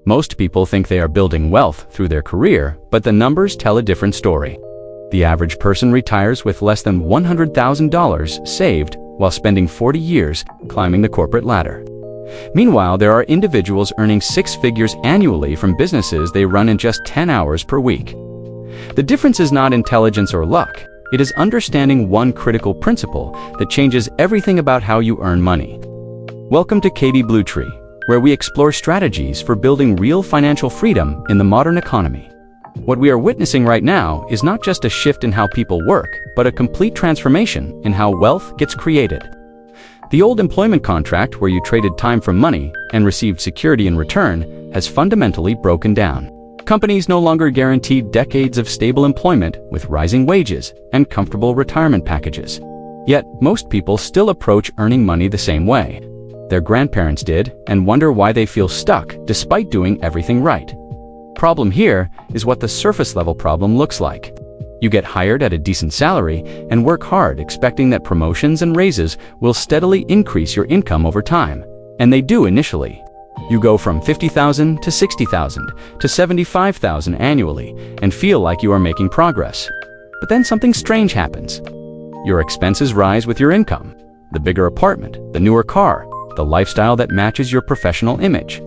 Most people think they are building wealth through their career, but the numbers tell a different story. The average person retires with less than $100,000 saved while spending 40 years climbing the corporate ladder. Meanwhile, there are individuals earning six figures annually from businesses they run in just 10 hours per week. The difference is not intelligence or luck. It is understanding one critical principle that changes everything about how you earn money. Welcome to KB Blue Tree, where we explore strategies for building real financial freedom in the modern economy. What we are witnessing right now is not just a shift in how people work, but a complete transformation in how wealth gets created. The old employment contract, where you traded time for money and received security in return, has fundamentally broken down. Companies no longer guarantee decades of stable employment with rising wages and comfortable retirement packages. Yet, most people still approach earning money the same way their grandparents did and wonder why they feel stuck despite doing everything right. Problem here is what the surface level problem looks like. You get hired at a decent salary and work hard expecting that promotions and raises will steadily increase your income over time. And they do initially. You go from $50,000 to $60,000 to $75,000 annually and feel like you are making progress. But then something strange happens. Your expenses rise with your income. The bigger apartment, the newer car, the lifestyle that matches your professional image.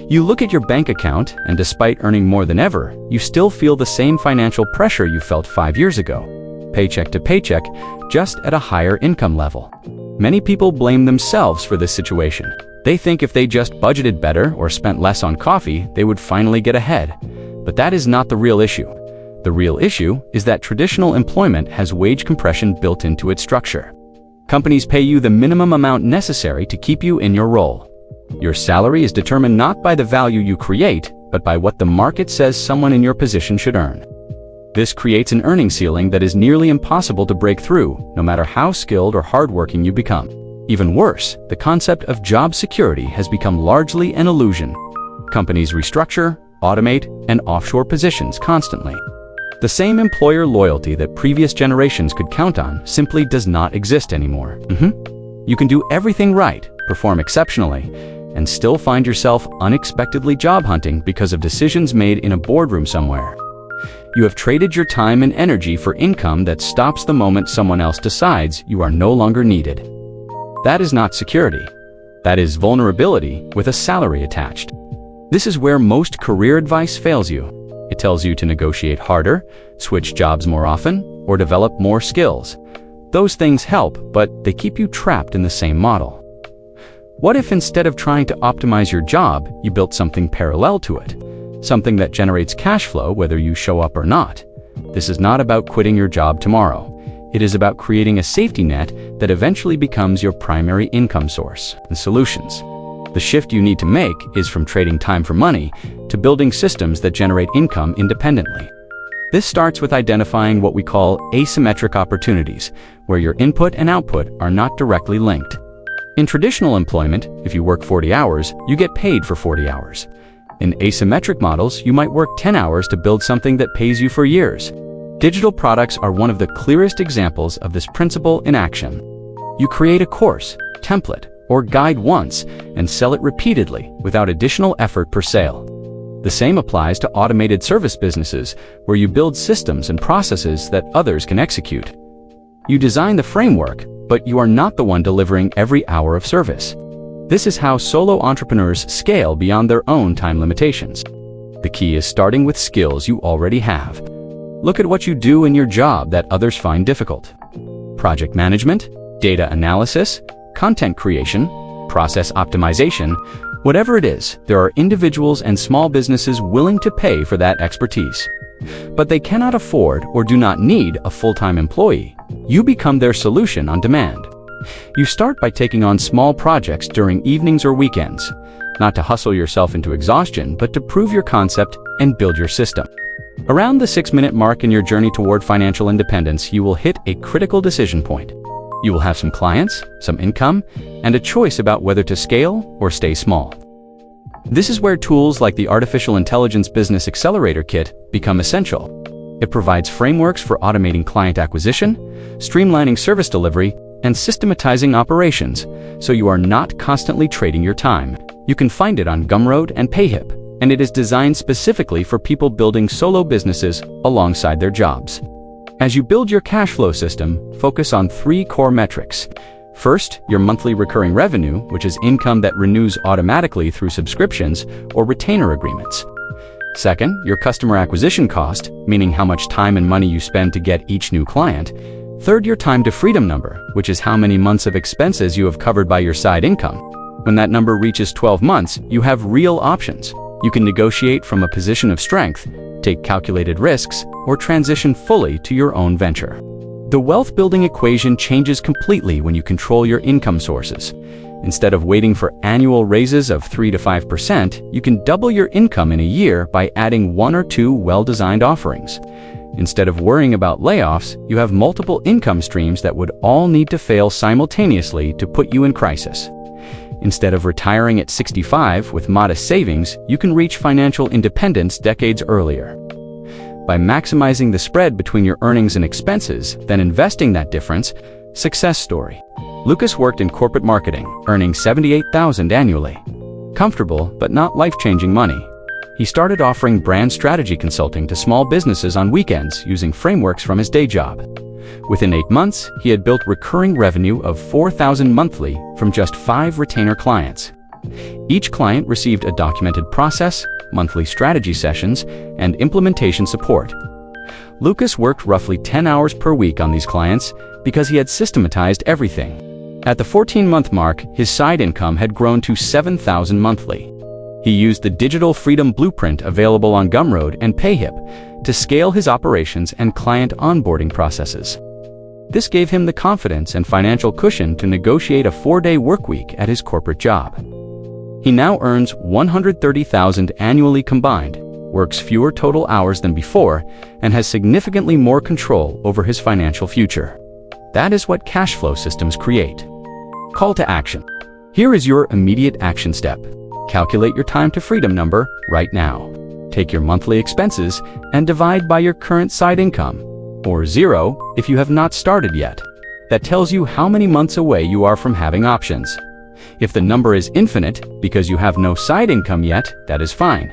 You look at your bank account, and despite earning more than ever, you still feel the same financial pressure you felt 5 years ago, paycheck to paycheck, just at a higher income level. Many people blame themselves for this situation. They think if they just budgeted better or spent less on coffee, they would finally get ahead. But that is not the real issue. The real issue is that traditional employment has wage compression built into its structure. Companies pay you the minimum amount necessary to keep you in your role. Your salary is determined not by the value you create, but by what the market says someone in your position should earn. This creates an earning ceiling that is nearly impossible to break through, no matter how skilled or hardworking you become. Even worse, the concept of job security has become largely an illusion. Companies restructure, automate, and offshore positions constantly. The same employer loyalty that previous generations could count on simply does not exist anymore. You can do everything right, perform exceptionally, and still find yourself unexpectedly job hunting because of decisions made in a boardroom somewhere. You have traded your time and energy for income that stops the moment someone else decides you are no longer needed. That is not security. That is vulnerability with a salary attached. This is where most career advice fails you. It tells you to negotiate harder, switch jobs more often, or develop more skills. Those things help, but they keep you trapped in the same model. What if instead of trying to optimize your job, you built something parallel to it? Something that generates cash flow whether you show up or not. This is not about quitting your job tomorrow. It is about creating a safety net that eventually becomes your primary income source. The solutions. The shift you need to make is from trading time for money to building systems that generate income independently. This starts with identifying what we call asymmetric opportunities, where your input and output are not directly linked. In traditional employment, if you work 40 hours, you get paid for 40 hours. In asymmetric models, you might work 10 hours to build something that pays you for years. Digital products are one of the clearest examples of this principle in action. You create a course, template, or guide once and sell it repeatedly without additional effort per sale. The same applies to automated service businesses, where you build systems and processes that others can execute. You design the framework, but you are not the one delivering every hour of service. This is how solo entrepreneurs scale beyond their own time limitations. The key is starting with skills you already have. Look at what you do in your job that others find difficult. Project management, data analysis, content creation, process optimization, whatever it is, there are individuals and small businesses willing to pay for that expertise. But they cannot afford or do not need a full-time employee. You become their solution on demand. You start by taking on small projects during evenings or weekends, not to hustle yourself into exhaustion, but to prove your concept and build your system. Around the 6-minute mark in your journey toward financial independence, you will hit a critical decision point. You will have some clients, some income, and a choice about whether to scale or stay small. This is where tools like the Artificial Intelligence Business Accelerator Kit become essential. It provides frameworks for automating client acquisition, streamlining service delivery, and systematizing operations, so you are not constantly trading your time. You can find it on Gumroad and Payhip, and it is designed specifically for people building solo businesses alongside their jobs. As you build your cash flow system, focus on 3 core metrics. First, your monthly recurring revenue, which is income that renews automatically through subscriptions or retainer agreements. Second, your customer acquisition cost, meaning how much time and money you spend to get each new client. Third, your time to freedom number, which is how many months of expenses you have covered by your side income. When that number reaches 12 months, you have real options. You can negotiate from a position of strength, take calculated risks, or transition fully to your own venture. The wealth-building equation changes completely when you control your income sources. Instead of waiting for annual raises of 3 to 5%, you can double your income in a year by adding 1 or 2 well-designed offerings. Instead of worrying about layoffs, you have multiple income streams that would all need to fail simultaneously to put you in crisis. Instead of retiring at 65 with modest savings, you can reach financial independence decades earlier. By maximizing the spread between your earnings and expenses, then investing that difference. Success story. Lucas worked in corporate marketing, earning $78,000 annually. Comfortable, but not life-changing money. He started offering brand strategy consulting to small businesses on weekends using frameworks from his day job. Within 8 months, he had built recurring revenue of $4,000 monthly from just 5 retainer clients. Each client received a documented process, monthly strategy sessions, and implementation support. Lucas worked roughly 10 hours per week on these clients because he had systematized everything. At the 14-month mark, his side income had grown to $7,000 monthly. He used the digital freedom blueprint available on Gumroad and PayHip to scale his operations and client onboarding processes. This gave him the confidence and financial cushion to negotiate a 4-day workweek at his corporate job. He now earns $130,000 annually combined, works fewer total hours than before, and has significantly more control over his financial future. That is what cash flow systems create. Call to action. Here is your immediate action step. Calculate your time to freedom number right now. Take your monthly expenses and divide by your current side income, or 0 if you have not started yet. That tells you how many months away you are from having options. If the number is infinite because you have no side income yet, that is fine.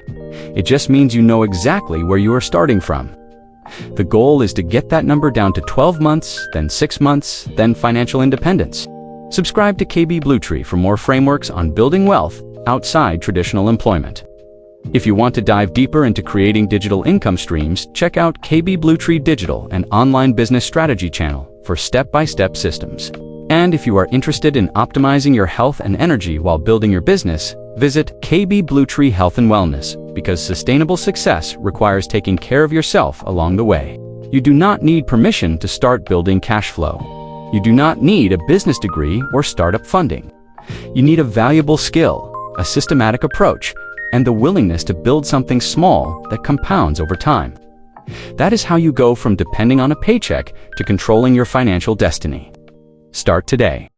It just means you know exactly where you are starting from. The goal is to get that number down to 12 months, then 6 months, then financial independence. Subscribe to KB Bluetree for more frameworks on building wealth outside traditional employment. If you want to dive deeper into creating digital income streams, check out KB Bluetree Digital, an online business strategy channel for step-by-step systems. And if you are interested in optimizing your health and energy while building your business, visit KB Bluetree Health and Wellness, because sustainable success requires taking care of yourself along the way. You do not need permission to start building cash flow. You do not need a business degree or startup funding. You need a valuable skill, a systematic approach, and the willingness to build something small that compounds over time. That is how you go from depending on a paycheck to controlling your financial destiny. Start today.